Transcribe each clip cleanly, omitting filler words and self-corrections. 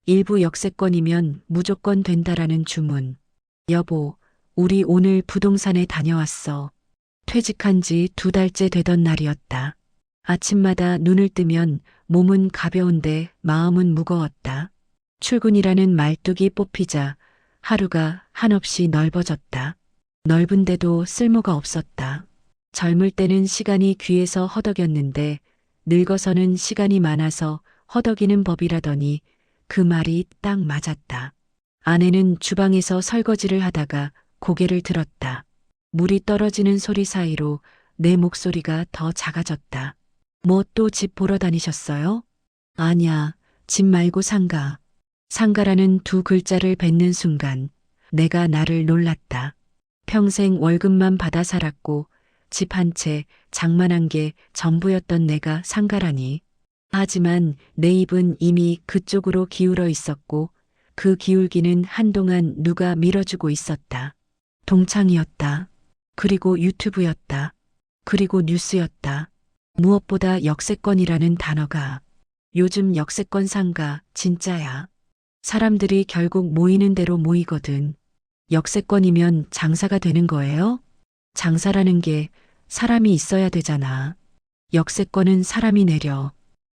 일부 역세권이면 무조건 된다라는 주문. 여보, 우리 오늘 부동산에 다녀왔어. 퇴직한 지 2달째 되던 날이었다. 아침마다 눈을 뜨면 몸은 가벼운데 마음은 무거웠다. 출근이라는 말뚝이 뽑히자 하루가 한없이 넓어졌다. 넓은데도 쓸모가 없었다. 젊을 때는 시간이 귀해서 허덕였는데 늙어서는 시간이 많아서 허덕이는 법이라더니 그 말이 딱 맞았다. 아내는 주방에서 설거지를 하다가 고개를 들었다. 물이 떨어지는 소리 사이로 내 목소리가 더 작아졌다. 뭐 또 집 보러 다니셨어요? 아냐, 집 말고 상가. 상가라는 2글자를 뱉는 순간 내가 나를 놀랐다. 평생 월급만 받아 살았고 집 한 채, 장만한 게 전부였던 내가 상가라니. 하지만 내 입은 이미 그쪽으로 기울어 있었고 그 기울기는 한동안 누가 밀어주고 있었다. 동창이었다. 그리고 유튜브였다. 그리고 뉴스였다. 무엇보다 역세권이라는 단어가. 요즘 역세권 상가 진짜야. 사람들이 결국 모이는 대로 모이거든. 역세권이면 장사가 되는 거예요? 장사라는 게 사람이 있어야 되잖아. 역세권은 사람이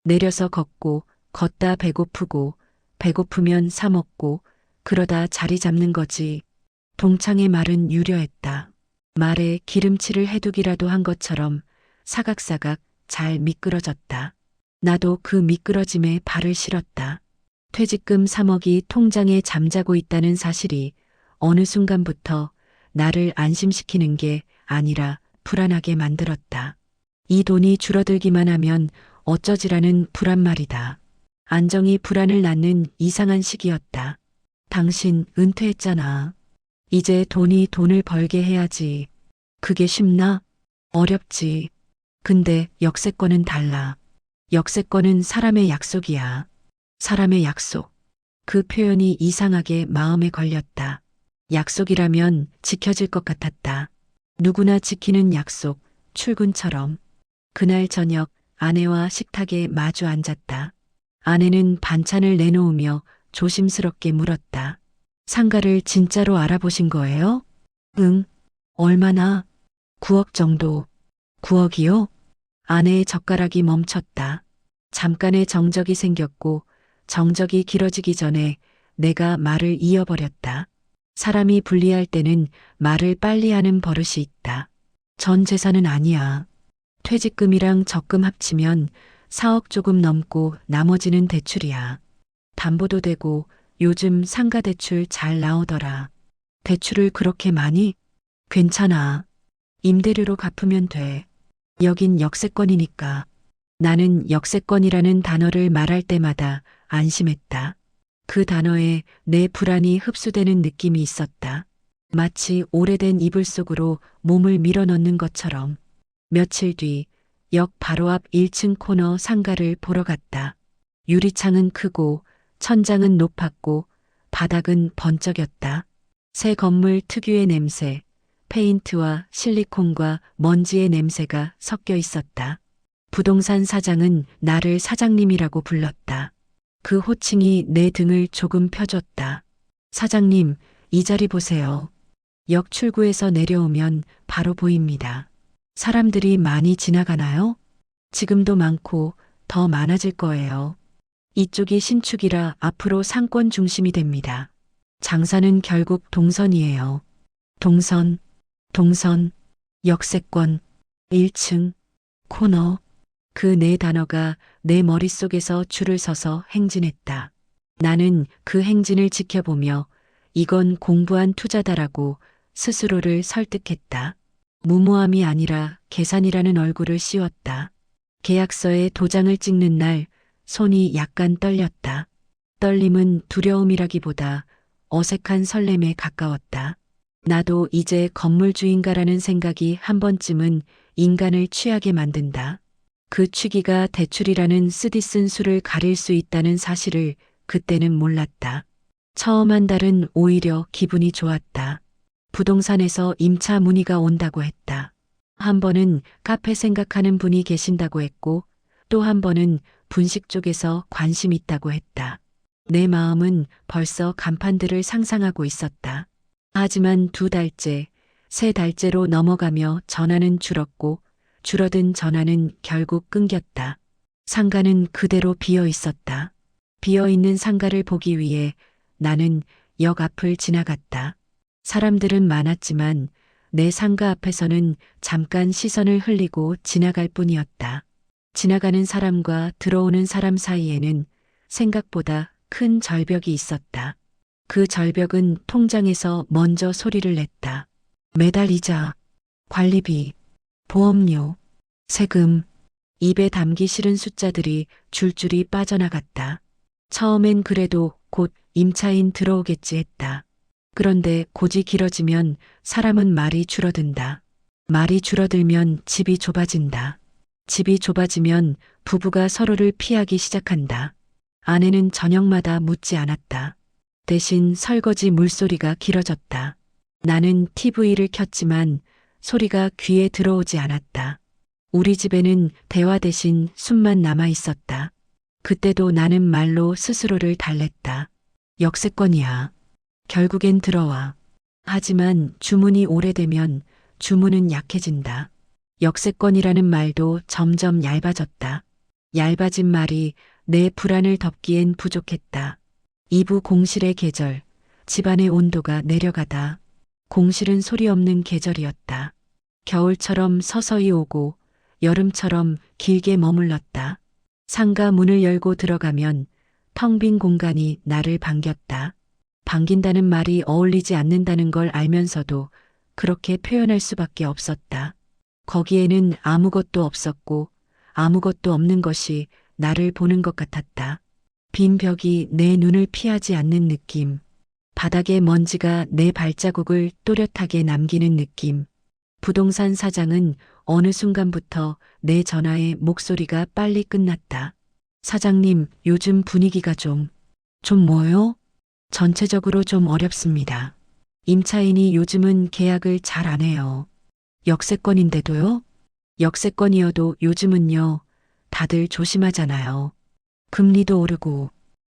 내려서 걷고 걷다 배고프고 배고프면 사 먹고 그러다 자리 잡는 거지. 동창의 말은 유려했다. 말에 기름칠을 해두기라도 한 것처럼 사각사각 잘 미끄러졌다. 나도 그 미끄러짐에 발을 실었다. 퇴직금 3억이 통장에 잠자고 있다는 사실이 어느 순간부터 나를 안심시키는 게 아니라 불안하게 만들었다. 이 돈이 줄어들기만 하면 어쩌지라는 불안 말이다. 안정이 불안을 낳는 이상한 시기였다. 당신 은퇴했잖아. 이제 돈이 돈을 벌게 해야지. 그게 쉽나? 어렵지. 근데 역세권은 달라. 역세권은 사람의 약속이야. 사람의 약속. 그 표현이 이상하게 마음에 걸렸다. 약속이라면 지켜질 것 같았다. 누구나 지키는 약속, 출근처럼. 그날 저녁 아내와 식탁에 마주 앉았다. 아내는 반찬을 내놓으며 조심스럽게 물었다. 상가를 진짜로 알아보신 거예요? 응. 얼마나? 9억 정도. 9억이요? 아내의 젓가락이 멈췄다. 잠깐의 정적이 생겼고 정적이 길어지기 전에 내가 말을 이어버렸다. 사람이 불리할 때는 말을 빨리 하는 버릇이 있다. 전 재산은 아니야. 퇴직금이랑 적금 합치면 4억 조금 넘고 나머지는 대출이야. 담보도 되고 요즘 상가 대출 잘 나오더라. 대출을 그렇게 많이? 괜찮아. 임대료로 갚으면 돼. 여긴 역세권이니까. 나는 역세권이라는 단어를 말할 때마다 안심했다. 그 단어에 내 불안이 흡수되는 느낌이 있었다. 마치 오래된 이불 속으로 몸을 밀어넣는 것처럼. 며칠 뒤 역 바로 앞 1층 코너 상가를 보러 갔다. 유리창은 크고 천장은 높았고 바닥은 번쩍였다. 새 건물 특유의 냄새, 페인트와 실리콘과 먼지의 냄새가 섞여 있었다. 부동산 사장은 나를 사장님이라고 불렀다. 그 호칭이 내 등을 조금 펴줬다. 사장님, 이 자리 보세요. 역 출구에서 내려오면 바로 보입니다. 사람들이 많이 지나가나요? 지금도 많고 더 많아질 거예요. 이쪽이 신축이라 앞으로 상권 중심이 됩니다. 장사는 결국 동선이에요. 동선, 역세권, 1층, 코너. 그 네 단어가 내 머릿속에서 줄을 서서 행진했다. 나는 그 행진을 지켜보며 이건 공부한 투자다라고 스스로를 설득했다. 무모함이 아니라 계산이라는 얼굴을 씌웠다. 계약서에 도장을 찍는 날 손이 약간 떨렸다. 떨림은 두려움이라기보다 어색한 설렘에 가까웠다. 나도 이제 건물주인가라는 생각이 한 번쯤은 인간을 취하게 만든다. 그 취기가 대출이라는 쓰디쓴 수를 가릴 수 있다는 사실을 그때는 몰랐다. 처음 한 달은 오히려 기분이 좋았다. 부동산에서 임차 문의가 온다고 했다. 한 번은 카페 생각하는 분이 계신다고 했고 또 한 번은 분식 쪽에서 관심 있다고 했다. 내 마음은 벌써 간판들을 상상하고 있었다. 하지만 2달째, 3달째로 넘어가며 전화는 줄었고 줄어든 전화는 결국 끊겼다. 상가는 그대로 비어 있었다. 비어 있는 상가를 보기 위해 나는 역 앞을 지나갔다. 사람들은 많았지만 내 상가 앞에서는 잠깐 시선을 흘리고 지나갈 뿐이었다. 지나가는 사람과 들어오는 사람 사이에는 생각보다 큰 절벽이 있었다. 그 절벽은 통장에서 먼저 소리를 냈다. 매달 이자, 관리비, 보험료, 세금, 입에 담기 싫은 숫자들이 줄줄이 빠져나갔다. 처음엔 그래도 곧 임차인 들어오겠지 했다. 그런데 고지 길어지면 사람은 말이 줄어든다. 말이 줄어들면 집이 좁아진다. 집이 좁아지면 부부가 서로를 피하기 시작한다. 아내는 저녁마다 묻지 않았다. 대신 설거지 물소리가 길어졌다. 나는 TV를 켰지만 소리가 귀에 들어오지 않았다. 우리 집에는 대화 대신 숨만 남아 있었다. 그때도 나는 말로 스스로를 달랬다. 역세권이야. 결국엔 들어와. 하지만 주문이 오래되면 주문은 약해진다. 역세권이라는 말도 점점 얇아졌다. 얇아진 말이 내 불안을 덮기엔 부족했다. 이부 공실의 계절, 집안의 온도가 내려가다. 공실은 소리 없는 계절이었다. 겨울처럼 서서히 오고 여름처럼 길게 머물렀다. 상가 문을 열고 들어가면 텅 빈 공간이 나를 반겼다. 반긴다는 말이 어울리지 않는다는 걸 알면서도 그렇게 표현할 수밖에 없었다. 거기에는 아무것도 없었고 아무것도 없는 것이 나를 보는 것 같았다. 빈 벽이 내 눈을 피하지 않는 느낌. 바닥에 먼지가 내 발자국을 또렷하게 남기는 느낌. 부동산 사장은 어느 순간부터 내 전화에 목소리가 빨리 끝났다. 사장님, 요즘 분위기가 좀 뭐요? 전체적으로 좀 어렵습니다. 임차인이 요즘은 계약을 잘 안 해요. 역세권인데도요? 역세권이어도 요즘은요, 다들 조심하잖아요. 금리도 오르고,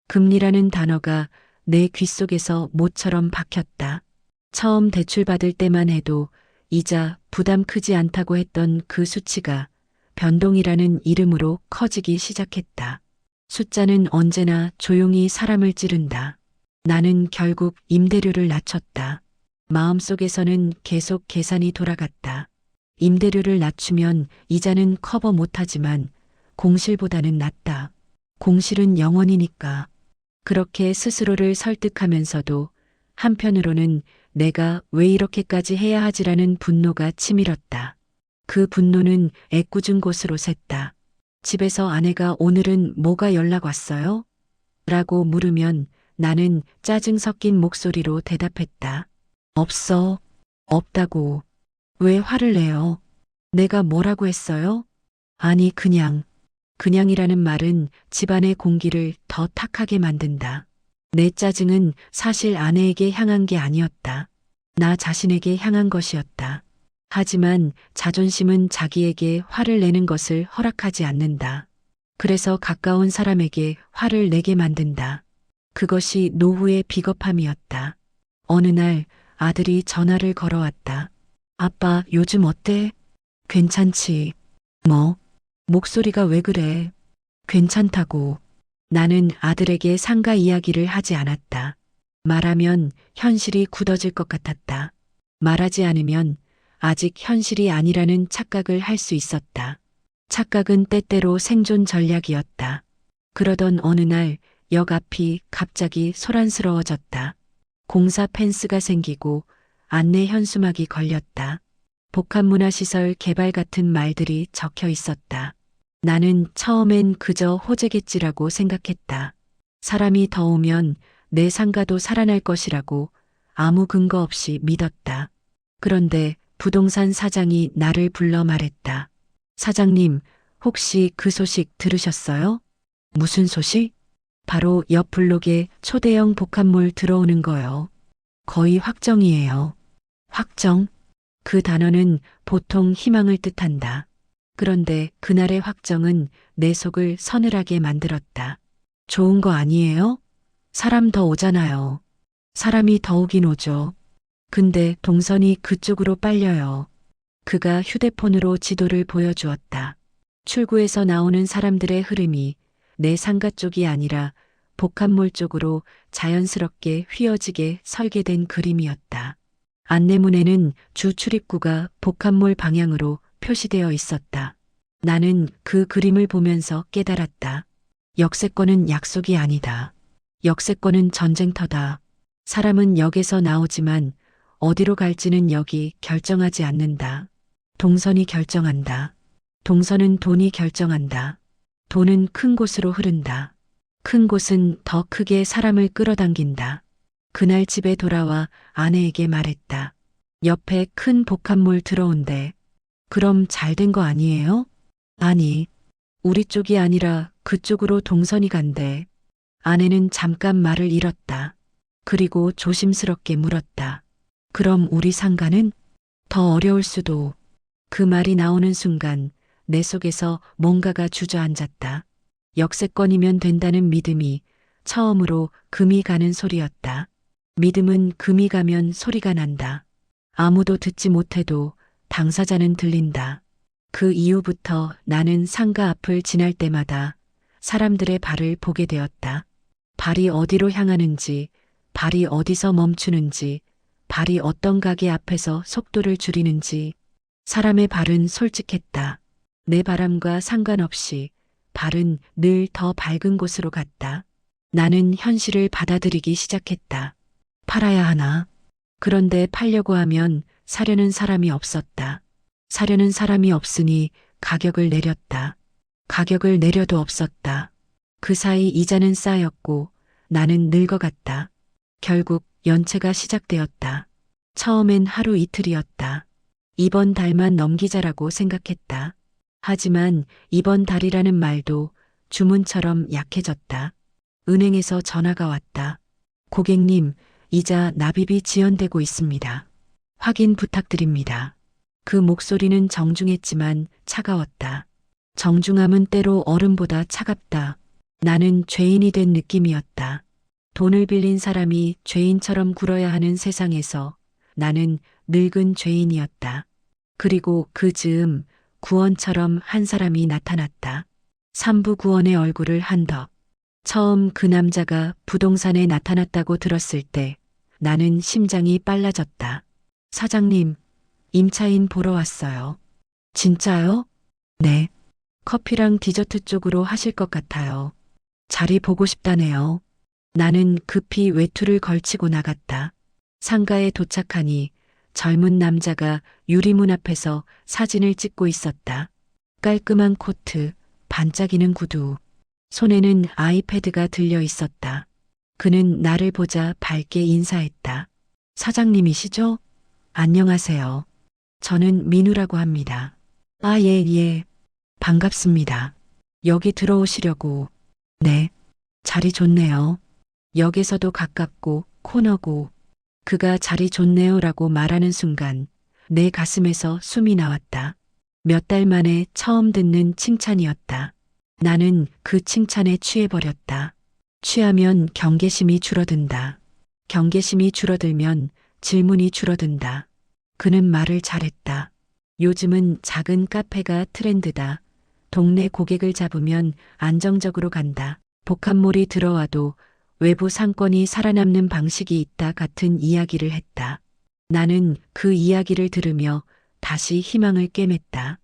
금리라는 단어가 내 귓속에서 모처럼 박혔다. 처음 대출받을 때만 해도 이자 부담 크지 않다고 했던 그 수치가 변동이라는 이름으로 커지기 시작했다. 숫자는 언제나 조용히 사람을 찌른다. 나는 결국 임대료를 낮췄다. 마음속에서는 계속 계산이 돌아갔다. 임대료를 낮추면 이자는 커버 못하지만 공실보다는 낫다. 공실은 영원이니까. 그렇게 스스로를 설득하면서도 한편으로는 내가 왜 이렇게까지 해야 하지라는 분노가 치밀었다. 그 분노는 애꿎은 곳으로 샜다. 집에서 아내가 오늘은 뭐가 연락 왔어요? 라고 물으면 나는 짜증 섞인 목소리로 대답했다. 없어. 없다고. 왜 화를 내요? 내가 뭐라고 했어요? 아니, 그냥이라는 말은 집안의 공기를 더 탁하게 만든다. 내 짜증은 사실 아내에게 향한 게 아니었다. 나 자신에게 향한 것이었다. 하지만 자존심은 자기에게 화를 내는 것을 허락하지 않는다. 그래서 가까운 사람에게 화를 내게 만든다. 그것이 노후의 비겁함이었다. 어느 날 아들이 전화를 걸어왔다. 아빠, 요즘 어때? 괜찮지? 뭐? 목소리가 왜 그래? 괜찮다고. 나는 아들에게 상가 이야기를 하지 않았다. 말하면 현실이 굳어질 것 같았다. 말하지 않으면 아직 현실이 아니라는 착각을 할 수 있었다. 착각은 때때로 생존 전략이었다. 그러던 어느 날 역 앞이 갑자기 소란스러워졌다. 공사 펜스가 생기고 안내 현수막이 걸렸다. 복합문화시설 개발 같은 말들이 적혀 있었다. 나는 처음엔 그저 호재겠지라고 생각했다. 사람이 더 오면 내 상가도 살아날 것이라고 아무 근거 없이 믿었다. 그런데 부동산 사장이 나를 불러 말했다. 사장님, 혹시 그 소식 들으셨어요? 무슨 소식? 바로 옆 블록에 초대형 복합몰 들어오는 거요. 거의 확정이에요. 확정? 그 단어는 보통 희망을 뜻한다. 그런데 그날의 확정은 내 속을 서늘하게 만들었다. 좋은 거 아니에요? 사람 더 오잖아요. 사람이 더 오긴 오죠. 근데 동선이 그쪽으로 빨려요. 그가 휴대폰으로 지도를 보여주었다. 출구에서 나오는 사람들의 흐름이 내 상가 쪽이 아니라 복합몰 쪽으로 자연스럽게 휘어지게 설계된 그림이었다. 안내문에는 주 출입구가 복합몰 방향으로 표시되어 있었다. 나는 그 그림을 보면서 깨달았다. 역세권은 약속이 아니다. 역세권은 전쟁터다. 사람은 역에서 나오지만 어디로 갈지는 역이 결정하지 않는다. 동선이 결정한다. 동선은 돈이 결정한다. 돈은 큰 곳으로 흐른다. 큰 곳은 더 크게 사람을 끌어당긴다. 그날 집에 돌아와 아내에게 말했다. 옆에 큰 복합몰 들어온대. 그럼 잘 된 거 아니에요? 아니, 우리 쪽이 아니라 그쪽으로 동선이 간대. 아내는 잠깐 말을 잃었다. 그리고 조심스럽게 물었다. 그럼 우리 상가는? 더 어려울 수도. 그 말이 나오는 순간 내 속에서 뭔가가 주저앉았다. 역세권이면 된다는 믿음이 처음으로 금이 가는 소리였다. 믿음은 금이 가면 소리가 난다. 아무도 듣지 못해도 당사자는 들린다. 그 이후부터 나는 상가 앞을 지날 때마다 사람들의 발을 보게 되었다. 발이 어디로 향하는지, 발이 어디서 멈추는지, 발이 어떤 가게 앞에서 속도를 줄이는지. 사람의 발은 솔직했다. 내 바람과 상관없이 발은 늘 더 밝은 곳으로 갔다. 나는 현실을 받아들이기 시작했다. 팔아야 하나? 그런데 팔려고 하면 사려는 사람이 없었다. 사려는 사람이 없으니 가격을 내렸다. 가격을 내려도 없었다. 그 사이 이자는 쌓였고 나는 늙어갔다. 결국 연체가 시작되었다. 처음엔 하루 이틀이었다. 이번 달만 넘기자라고 생각했다. 하지만 이번 달이라는 말도 주문처럼 약해졌다. 은행에서 전화가 왔다. 고객님, 이자 납입이 지연되고 있습니다. 확인 부탁드립니다. 그 목소리는 정중했지만 차가웠다. 정중함은 때로 얼음보다 차갑다. 나는 죄인이 된 느낌이었다. 돈을 빌린 사람이 죄인처럼 굴어야 하는 세상에서 나는 늙은 죄인이었다. 그리고 그 즈음 구원처럼 한 사람이 나타났다. 삼부 구원의 얼굴을 한덕. 처음 그 남자가 부동산에 나타났다고 들었을 때 나는 심장이 빨라졌다. 사장님, 임차인 보러 왔어요. 진짜요? 네. 커피랑 디저트 쪽으로 하실 것 같아요. 자리 보고 싶다네요. 나는 급히 외투를 걸치고 나갔다. 상가에 도착하니 젊은 남자가 유리문 앞에서 사진을 찍고 있었다. 깔끔한 코트, 반짝이는 구두, 손에는 아이패드가 들려 있었다. 그는 나를 보자 밝게 인사했다. 사장님이시죠? 안녕하세요. 저는 민우라고 합니다. 아, 예. 반갑습니다. 여기 들어오시려고. 네. 자리 좋네요. 역에서도 가깝고 코너고. 그가 자리 좋네요라고 말하는 순간 내 가슴에서 숨이 나왔다. 몇 달 만에 처음 듣는 칭찬이었다. 나는 그 칭찬에 취해버렸다. 취하면 경계심이 줄어든다. 경계심이 줄어들면 질문이 줄어든다. 그는 말을 잘했다. 요즘은 작은 카페가 트렌드다. 동네 고객을 잡으면 안정적으로 간다. 복합몰이 들어와도 외부 상권이 살아남는 방식이 있다 같은 이야기를 했다. 나는 그 이야기를 들으며 다시 희망을 꿰맸다.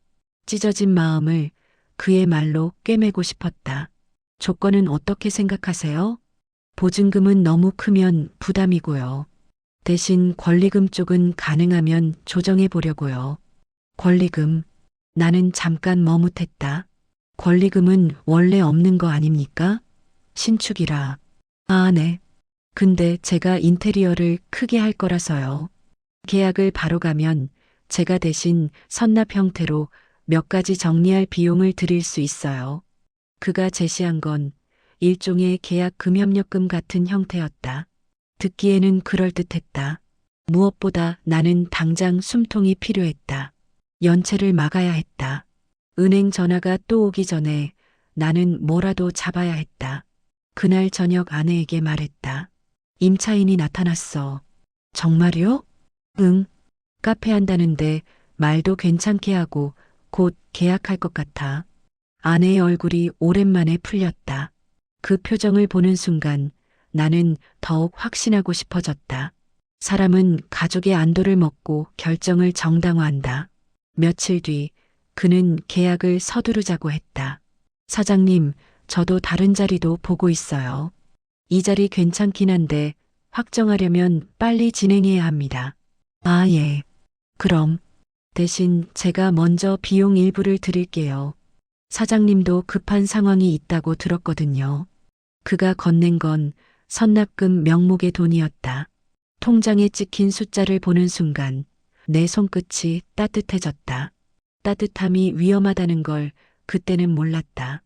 찢어진 마음을 그의 말로 꿰매고 싶었다. 조건은 어떻게 생각하세요? 보증금은 너무 크면 부담이고요. 대신 권리금 쪽은 가능하면 조정해 보려고요. 권리금. 나는 잠깐 머뭇했다. 권리금은 원래 없는 거 아닙니까? 신축이라. 아, 네. 근데 제가 인테리어를 크게 할 거라서요. 계약을 바로 가면 제가 대신 선납 형태로 몇 가지 정리할 비용을 드릴 수 있어요. 그가 제시한 건 일종의 계약 금협력금 같은 형태였다. 듣기에는 그럴듯했다. 무엇보다 나는 당장 숨통이 필요했다. 연체를 막아야 했다. 은행 전화가 또 오기 전에 나는 뭐라도 잡아야 했다. 그날 저녁 아내에게 말했다. 임차인이 나타났어. 정말요? 응. 카페 한다는데 말도 괜찮게 하고 곧 계약할 것 같아. 아내의 얼굴이 오랜만에 풀렸다. 그 표정을 보는 순간 나는 더욱 확신하고 싶어졌다. 사람은 가족의 안도를 먹고 결정을 정당화한다. 며칠 뒤 그는 계약을 서두르자고 했다. 사장님, 저도 다른 자리도 보고 있어요. 이 자리 괜찮긴 한데 확정하려면 빨리 진행해야 합니다. 아, 예. 그럼 대신 제가 먼저 비용 일부를 드릴게요. 사장님도 급한 상황이 있다고 들었거든요. 그가 건넨 건 선납금 명목의 돈이었다. 통장에 찍힌 숫자를 보는 순간 내 손끝이 따뜻해졌다. 따뜻함이 위험하다는 걸 그때는 몰랐다.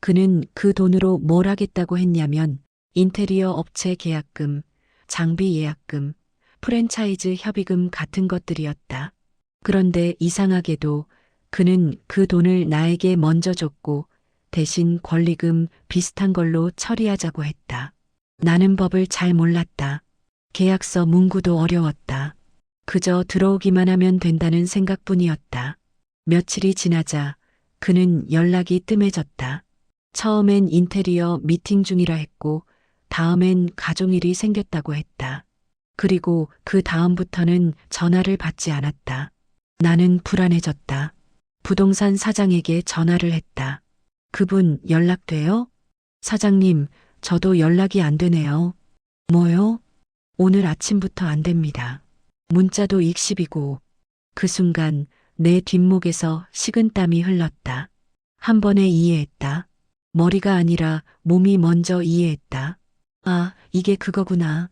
그는 그 돈으로 뭘 하겠다고 했냐면 인테리어 업체 계약금, 장비 예약금, 프랜차이즈 협의금 같은 것들이었다. 그런데 이상하게도 그는 그 돈을 나에게 먼저 줬고 대신 권리금 비슷한 걸로 처리하자고 했다. 나는 법을 잘 몰랐다. 계약서 문구도 어려웠다. 그저 들어오기만 하면 된다는 생각뿐이었다. 며칠이 지나자 그는 연락이 뜸해졌다. 처음엔 인테리어 미팅 중이라 했고 다음엔 가족일이 생겼다고 했다. 그리고 그 다음부터는 전화를 받지 않았다. 나는 불안해졌다. 부동산 사장에게 전화를 했다. 그분 연락돼요? 사장님, 저도 연락이 안 되네요. 뭐요? 오늘 아침부터 안 됩니다. 문자도 익십이고. 그 순간 내 뒷목에서 식은땀이 흘렀다. 한 번에 이해했다. 머리가 아니라 몸이 먼저 이해했다. 아, 이게 그거구나.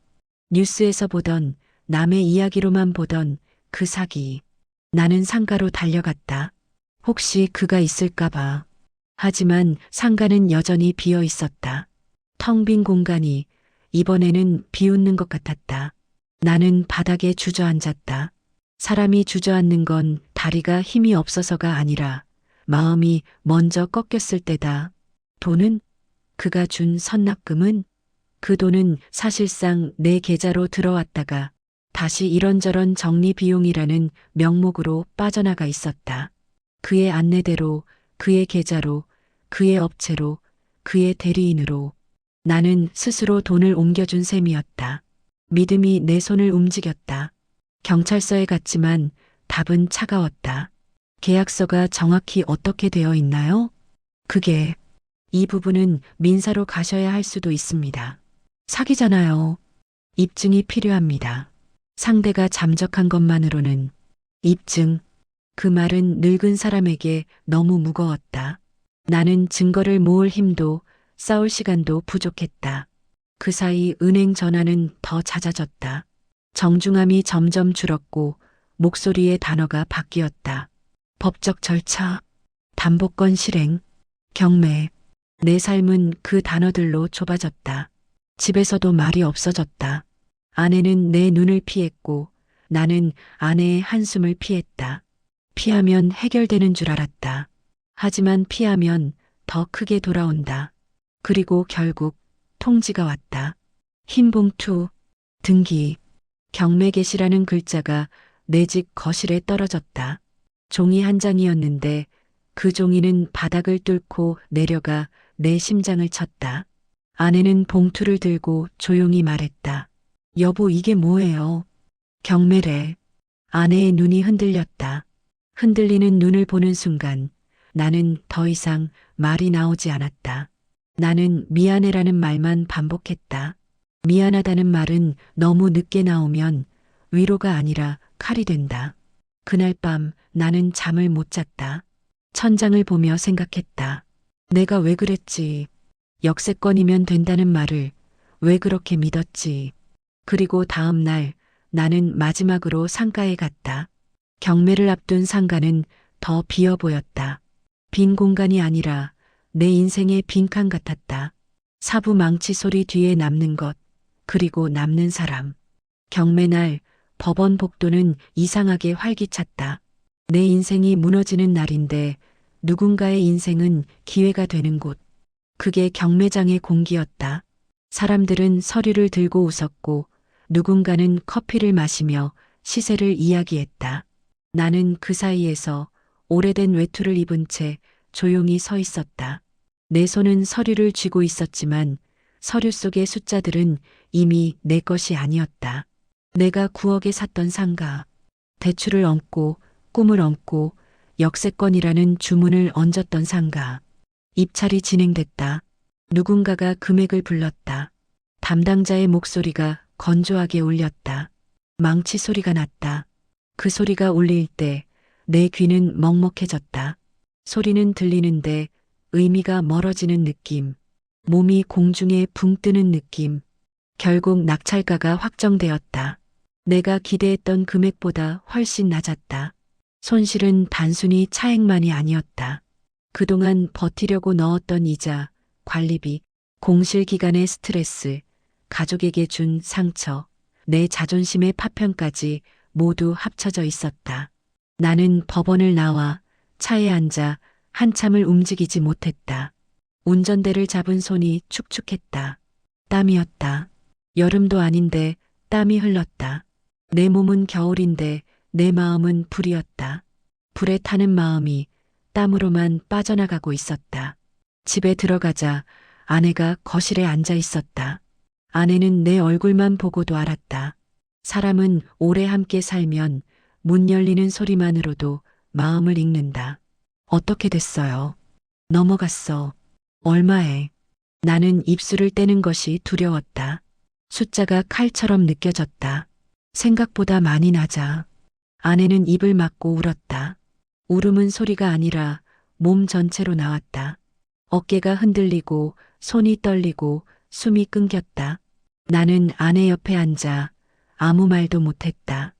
뉴스에서 보던 남의 이야기로만 보던 그 사기. 나는 상가로 달려갔다. 혹시 그가 있을까봐. 하지만 상가는 여전히 비어 있었다. 텅 빈 공간이 이번에는 비웃는 것 같았다. 나는 바닥에 주저앉았다. 사람이 주저앉는 건 다리가 힘이 없어서가 아니라 마음이 먼저 꺾였을 때다. 돈은? 그가 준 선납금은? 그 돈은 사실상 내 계좌로 들어왔다가 다시 이런저런 정리 비용이라는 명목으로 빠져나가 있었다. 그의 안내대로, 그의 계좌로, 그의 업체로, 그의 대리인으로 나는 스스로 돈을 옮겨준 셈이었다. 믿음이 내 손을 움직였다. 경찰서에 갔지만 답은 차가웠다. 계약서가 정확히 어떻게 되어 있나요? 그게 이 부분은 민사로 가셔야 할 수도 있습니다. 사기잖아요. 입증이 필요합니다. 상대가 잠적한 것만으로는 입증. 그 말은 늙은 사람에게 너무 무거웠다. 나는 증거를 모을 힘도 싸울 시간도 부족했다. 그 사이 은행 전화는 더 잦아졌다. 정중함이 점점 줄었고 목소리의 단어가 바뀌었다. 법적 절차, 담보권 실행, 경매. 내 삶은 그 단어들로 좁아졌다. 집에서도 말이 없어졌다. 아내는 내 눈을 피했고 나는 아내의 한숨을 피했다. 피하면 해결되는 줄 알았다. 하지만 피하면 더 크게 돌아온다. 그리고 결국 통지가 왔다. 흰 봉투, 등기, 경매 개시라는 글자가 내 집 거실에 떨어졌다. 종이 한 장이었는데 그 종이는 바닥을 뚫고 내려가 내 심장을 쳤다. 아내는 봉투를 들고 조용히 말했다. 여보, 이게 뭐예요? 경매래. 아내의 눈이 흔들렸다. 흔들리는 눈을 보는 순간 나는 더 이상 말이 나오지 않았다. 나는 미안해라는 말만 반복했다. 미안하다는 말은 너무 늦게 나오면 위로가 아니라 칼이 된다. 그날 밤 나는 잠을 못 잤다. 천장을 보며 생각했다. 내가 왜 그랬지? 역세권이면 된다는 말을 왜 그렇게 믿었지? 그리고 다음 날 나는 마지막으로 상가에 갔다. 경매를 앞둔 상가는 더 비어 보였다. 빈 공간이 아니라 내 인생의 빈칸 같았다. 사부 망치 소리 뒤에 남는 것, 그리고 남는 사람. 경매날 법원 복도는 이상하게 활기찼다. 내 인생이 무너지는 날인데 누군가의 인생은 기회가 되는 곳. 그게 경매장의 공기였다. 사람들은 서류를 들고 웃었고 누군가는 커피를 마시며 시세를 이야기했다. 나는 그 사이에서 오래된 외투를 입은 채 조용히 서 있었다. 내 손은 서류를 쥐고 있었지만 서류 속의 숫자들은 이미 내 것이 아니었다. 내가 9억에 샀던 상가, 대출을 얹고 꿈을 얹고 역세권이라는 주문을 얹었던 상가. 입찰이 진행됐다. 누군가가 금액을 불렀다. 담당자의 목소리가 건조하게 울렸다. 망치 소리가 났다. 그 소리가 울릴 때 내 귀는 먹먹해졌다. 소리는 들리는데 의미가 멀어지는 느낌. 몸이 공중에 붕 뜨는 느낌. 결국 낙찰가가 확정되었다. 내가 기대했던 금액보다 훨씬 낮았다. 손실은 단순히 차액만이 아니었다. 그동안 버티려고 넣었던 이자, 관리비, 공실 기간의 스트레스, 가족에게 준 상처, 내 자존심의 파편까지 모두 합쳐져 있었다. 나는 법원을 나와 차에 앉아 한참을 움직이지 못했다. 운전대를 잡은 손이 축축했다. 땀이었다. 여름도 아닌데 땀이 흘렀다. 내 몸은 겨울인데 내 마음은 불이었다. 불에 타는 마음이 땀으로만 빠져나가고 있었다. 집에 들어가자 아내가 거실에 앉아 있었다. 아내는 내 얼굴만 보고도 알았다. 사람은 오래 함께 살면 문 열리는 소리만으로도 마음을 읽는다. 어떻게 됐어요? 넘어갔어. 얼마에? 나는 입술을 떼는 것이 두려웠다. 숫자가 칼처럼 느껴졌다. 생각보다 많이 낮아. 아내는 입을 막고 울었다. 울음은 소리가 아니라 몸 전체로 나왔다. 어깨가 흔들리고 손이 떨리고 숨이 끊겼다. 나는 아내 옆에 앉아 아무 말도 못했다.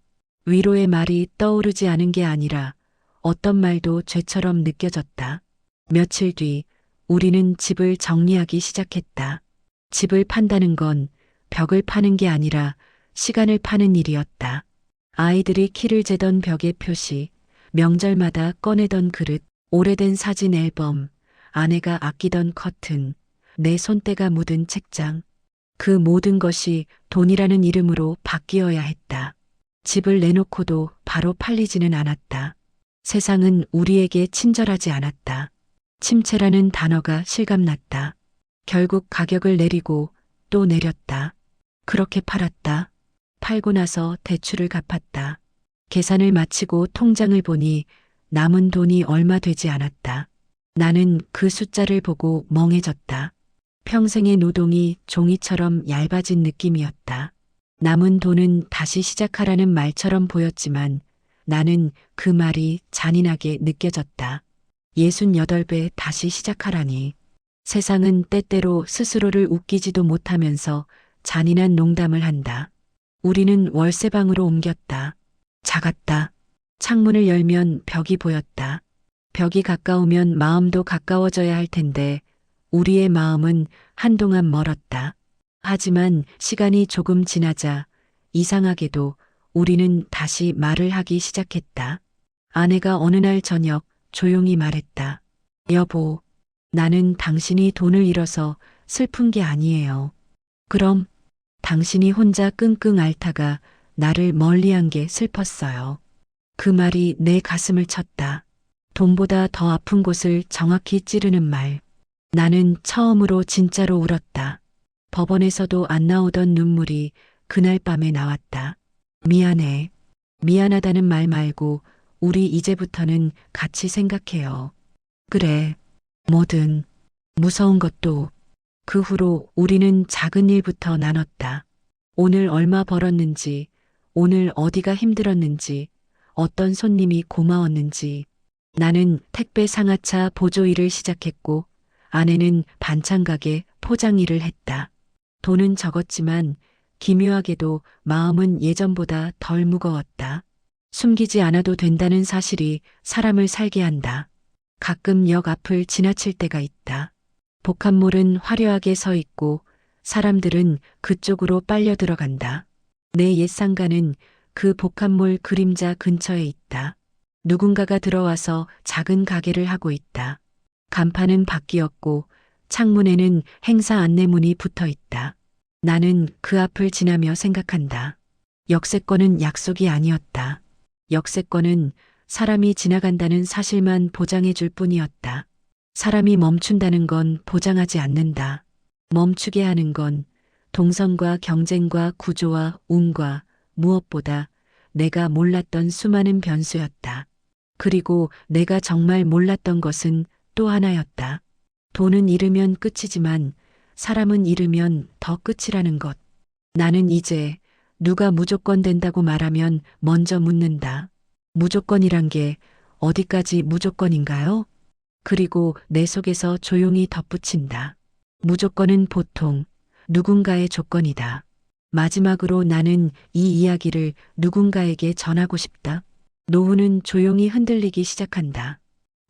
위로의 말이 떠오르지 않은 게 아니라 어떤 말도 죄처럼 느껴졌다. 며칠 뒤 우리는 집을 정리하기 시작했다. 집을 판다는 건 벽을 파는 게 아니라 시간을 파는 일이었다. 아이들이 키를 재던 벽의 표시, 명절마다 꺼내던 그릇, 오래된 사진 앨범, 아내가 아끼던 커튼, 내 손때가 묻은 책장. 그 모든 것이 돈이라는 이름으로 바뀌어야 했다. 집을 내놓고도 바로 팔리지는 않았다. 세상은 우리에게 친절하지 않았다. 침체라는 단어가 실감났다. 결국 가격을 내리고 또 내렸다. 그렇게 팔았다. 팔고 나서 대출을 갚았다. 계산을 마치고 통장을 보니 남은 돈이 얼마 되지 않았다. 나는 그 숫자를 보고 멍해졌다. 평생의 노동이 종이처럼 얇아진 느낌이었다. 남은 돈은 다시 시작하라는 말처럼 보였지만 나는 그 말이 잔인하게 느껴졌다. 68배 다시 시작하라니. 세상은 때때로 스스로를 웃기지도 못하면서 잔인한 농담을 한다. 우리는 월세방으로 옮겼다. 작았다. 창문을 열면 벽이 보였다. 벽이 가까우면 마음도 가까워져야 할 텐데 우리의 마음은 한동안 멀었다. 하지만 시간이 조금 지나자 이상하게도 우리는 다시 말을 하기 시작했다. 아내가 어느 날 저녁 조용히 말했다. 여보, 나는 당신이 돈을 잃어서 슬픈 게 아니에요. 그럼 당신이 혼자 끙끙 앓다가 나를 멀리한 게 슬펐어요. 그 말이 내 가슴을 쳤다. 돈보다 더 아픈 곳을 정확히 찌르는 말. 나는 처음으로 진짜로 울었다. 법원에서도 안 나오던 눈물이 그날 밤에 나왔다. 미안해. 미안하다는 말 말고 우리 이제부터는 같이 생각해요. 그래. 뭐든 무서운 것도. 그 후로 우리는 작은 일부터 나눴다. 오늘 얼마 벌었는지, 오늘 어디가 힘들었는지, 어떤 손님이 고마웠는지. 나는 택배 상하차 보조 일을 시작했고 아내는 반찬 가게 포장 일을 했다. 돈은 적었지만 기묘하게도 마음은 예전보다 덜 무거웠다. 숨기지 않아도 된다는 사실이 사람을 살게 한다. 가끔 역 앞을 지나칠 때가 있다. 복합몰은 화려하게 서 있고 사람들은 그쪽으로 빨려 들어간다. 내 옛 상가는 그 복합몰 그림자 근처에 있다. 누군가가 들어와서 작은 가게를 하고 있다. 간판은 바뀌었고 창문에는 행사 안내문이 붙어 있다. 나는 그 앞을 지나며 생각한다. 역세권은 약속이 아니었다. 역세권은 사람이 지나간다는 사실만 보장해 줄 뿐이었다. 사람이 멈춘다는 건 보장하지 않는다. 멈추게 하는 건 동선과 경쟁과 구조와 운과 무엇보다 내가 몰랐던 수많은 변수였다. 그리고 내가 정말 몰랐던 것은 또 하나였다. 돈은 잃으면 끝이지만 사람은 잃으면 더 끝이라는 것. 나는 이제 누가 무조건 된다고 말하면 먼저 묻는다. 무조건이란 게 어디까지 무조건인가요? 그리고 내 속에서 조용히 덧붙인다. 무조건은 보통 누군가의 조건이다. 마지막으로 나는 이 이야기를 누군가에게 전하고 싶다. 노후는 조용히 흔들리기 시작한다.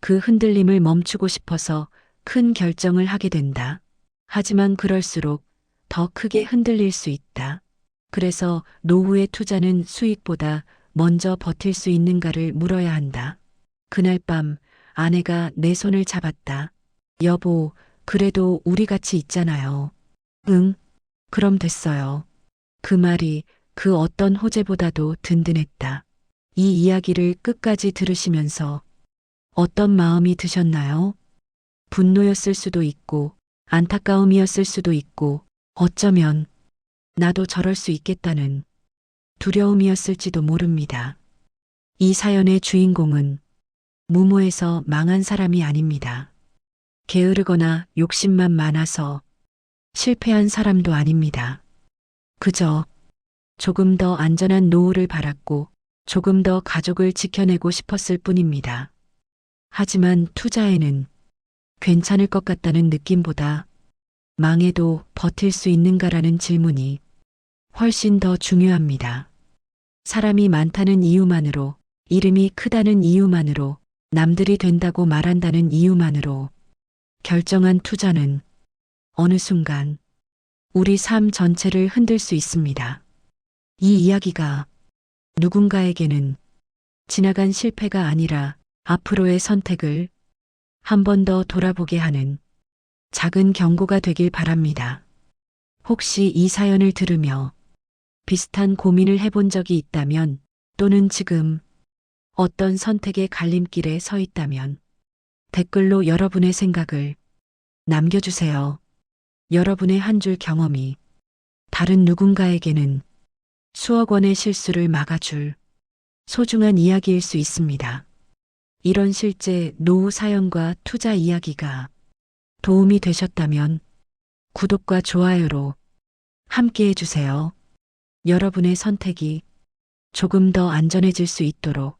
그 흔들림을 멈추고 싶어서 큰 결정을 하게 된다. 하지만 그럴수록 더 크게 흔들릴 수 있다. 그래서 노후의 투자는 수익보다 먼저 버틸 수 있는가를 물어야 한다. 그날 밤 아내가 내 손을 잡았다. 여보, 그래도 우리 같이 있잖아요. 응, 그럼 됐어요. 그 말이 그 어떤 호재보다도 든든했다. 이 이야기를 끝까지 들으시면서 어떤 마음이 드셨나요? 분노였을 수도 있고, 안타까움이었을 수도 있고, 어쩌면 나도 저럴 수 있겠다는 두려움이었을지도 모릅니다. 이 사연의 주인공은 무모해서 망한 사람이 아닙니다. 게으르거나 욕심만 많아서 실패한 사람도 아닙니다. 그저 조금 더 안전한 노후를 바랐고 조금 더 가족을 지켜내고 싶었을 뿐입니다. 하지만 투자에는 괜찮을 것 같다는 느낌보다 망해도 버틸 수 있는가라는 질문이 훨씬 더 중요합니다. 사람이 많다는 이유만으로, 이름이 크다는 이유만으로, 남들이 된다고 말한다는 이유만으로 결정한 투자는 어느 순간 우리 삶 전체를 흔들 수 있습니다. 이 이야기가 누군가에게는 지나간 실패가 아니라 앞으로의 선택을 한 번 더 돌아보게 하는 작은 경고가 되길 바랍니다. 혹시 이 사연을 들으며 비슷한 고민을 해본 적이 있다면 또는 지금 어떤 선택의 갈림길에 서 있다면 댓글로 여러분의 생각을 남겨주세요. 여러분의 한 줄 경험이 다른 누군가에게는 수억 원의 실수를 막아줄 소중한 이야기일 수 있습니다. 이런 실제 노후 사연과 투자 이야기가 도움이 되셨다면 구독과 좋아요로 함께 해주세요. 여러분의 선택이 조금 더 안전해질 수 있도록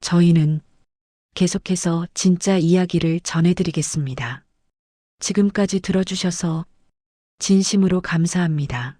저희는 계속해서 진짜 이야기를 전해드리겠습니다. 지금까지 들어주셔서 진심으로 감사합니다.